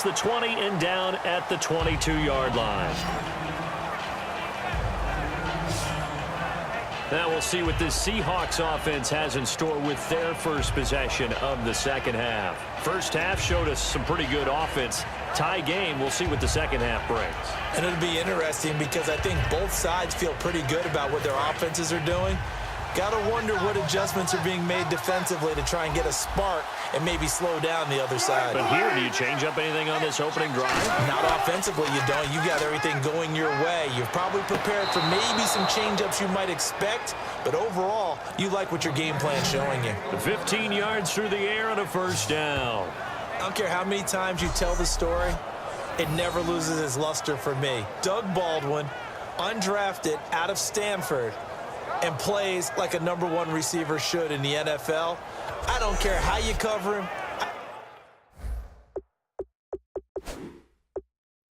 the 20 and down at the 22-yard line. Now we'll see what this Seahawks offense has in store with their first possession of the second half. First half showed us some pretty good offense. Tie game, we'll see what the second half brings. And it'll be interesting because I think both sides feel pretty good about what their offenses are doing. Got to wonder what adjustments are being made defensively to try and get a spark and maybe slow down the other side. But here, do you change up anything on this opening drive? Not offensively, you don't. You got everything going your way. You've probably prepared for maybe some change-ups you might expect, but overall, you like what your game plan's showing you. The 15 yards through the air and a first down. I don't care how many times you tell the story, it never loses its luster for me. Doug Baldwin, undrafted out of Stanford, and plays like a #1 receiver should in the NFL. I don't care how you cover him.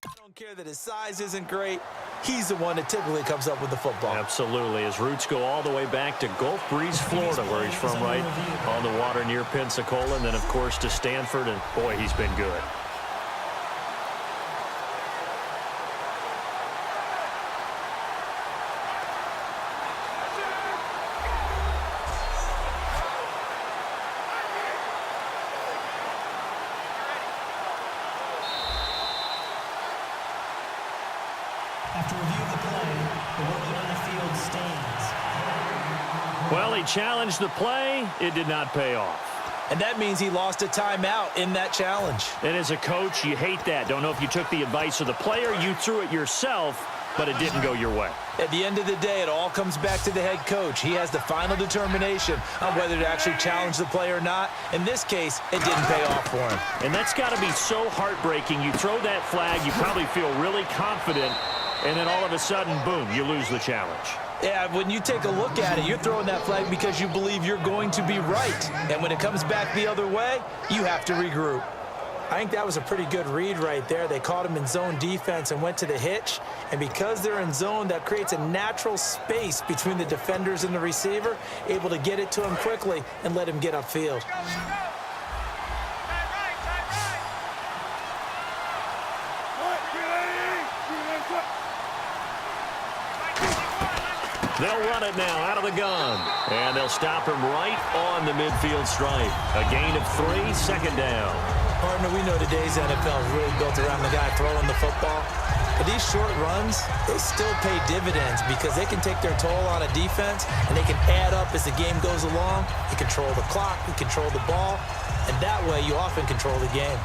I don't care that his size isn't great. He's the one that typically comes up with the football. Absolutely. His roots go all the way back to Gulf Breeze, Florida, where he's from, right on the water near Pensacola, and then, of course, to Stanford, and, boy, he's been good. After review of the play, the working on the field stands. Well, he challenged the play. It did not pay off. And that means he lost a timeout in that challenge. And as a coach, you hate that. Don't know if you took the advice of the player, you threw it yourself, but it didn't go your way. At the end of the day, it all comes back to the head coach. He has the final determination on whether to actually challenge the play or not. In this case, it didn't pay off for him. And that's got to be so heartbreaking. You throw that flag, you probably feel really confident, and then all of a sudden, boom, you lose the challenge. Yeah, when you take a look at it, you're throwing that flag because you believe you're going to be right. And when it comes back the other way, you have to regroup. I think that was a pretty good read right there. They caught him in zone defense and went to the hitch. And because they're in zone, that creates a natural space between the defenders and the receiver, able to get it to him quickly and let him get upfield. They'll run it now out of the gun. And they'll stop him right on the midfield stripe. A gain of 3, second down. Partner, we know today's NFL is really built around the guy throwing the football. But these short runs, they still pay dividends because they can take their toll on a defense and they can add up as the game goes along. You control the clock, you control the ball, and that way you often control the game.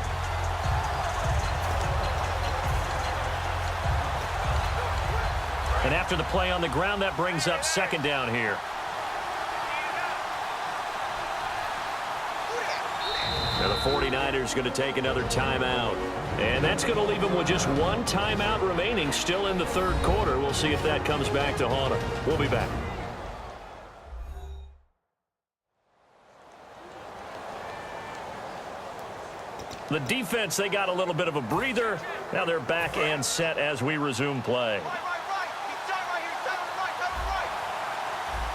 And after the play on the ground, that brings up second down here. Now the 49ers going to take another timeout. And that's going to leave them with just one timeout remaining still in the third quarter. We'll see if that comes back to haunt them. We'll be back. The defense, they got a little bit of a breather. Now they're back and set as we resume play.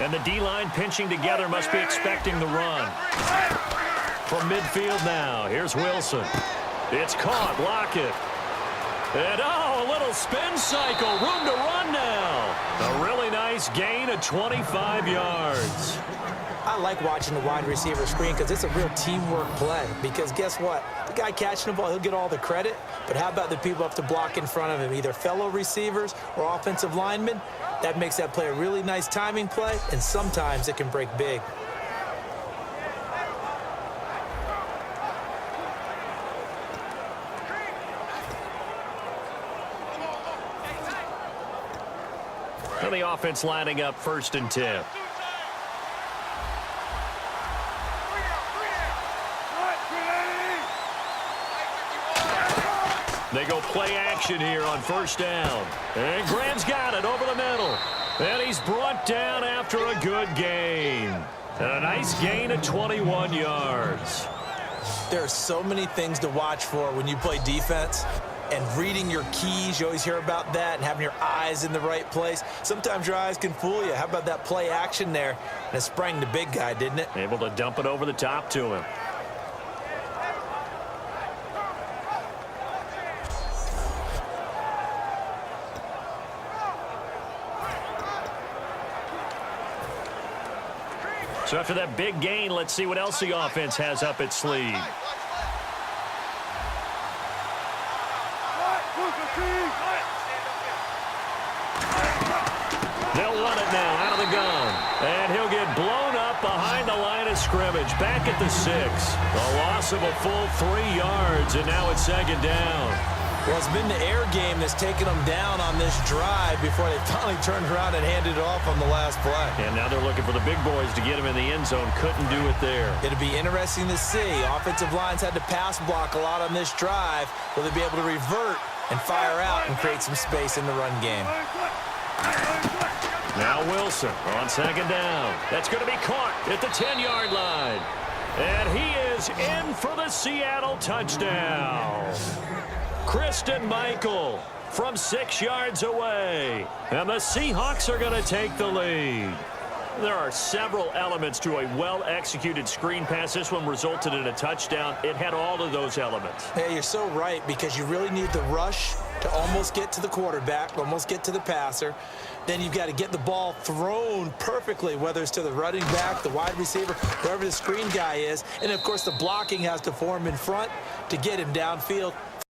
And the D-line pinching together, must be expecting the run. From midfield now, here's Wilson. It's caught, Lockett. And oh, a little spin cycle, room to run now. A really nice gain of 25 yards. I like watching the wide receiver screen because it's a real teamwork play. Because guess what? The guy catching the ball, he'll get all the credit. But how about the people up to block in front of him, either fellow receivers or offensive linemen? That makes that play a really nice timing play, and sometimes it can break big. And the offense lining up 1st and 10. They go play action here on 1st down. And Graham's got it over the middle. And he's brought down after a good gain. And a nice gain of 21 yards. There are so many things to watch for when you play defense. And reading your keys, you always hear about that, and having your eyes in the right place. Sometimes your eyes can fool you. How about that play action there? And it sprang the big guy, didn't it? Able to dump it over the top to him. So after that big gain, let's see what else the offense has up its sleeve. They'll run it now out of the gun. And he'll get blown up behind the line of scrimmage. Back at the 6. A loss of a full 3 yards, and now it's second down. Well, it's been the air game that's taken them down on this drive before they finally turned around and handed it off on the last play. And now they're looking for the big boys to get him in the end zone. Couldn't do it there. It'll be interesting to see. Offensive lines had to pass block a lot on this drive. Will they be able to revert and fire out and create some space in the run game? Now Wilson on second down. That's going to be caught at the 10-yard line. And he is in for the Seattle touchdown. Christian Michael from 6 yards away. And the Seahawks are going to take the lead. There are several elements to a well-executed screen pass. This one resulted in a touchdown. It had all of those elements. Hey, you're so right, because you really need the rush to almost get to the quarterback, almost get to the passer. Then you've got to get the ball thrown perfectly, whether it's to the running back, the wide receiver, wherever the screen guy is. And, of course, the blocking has to form in front to get him downfield.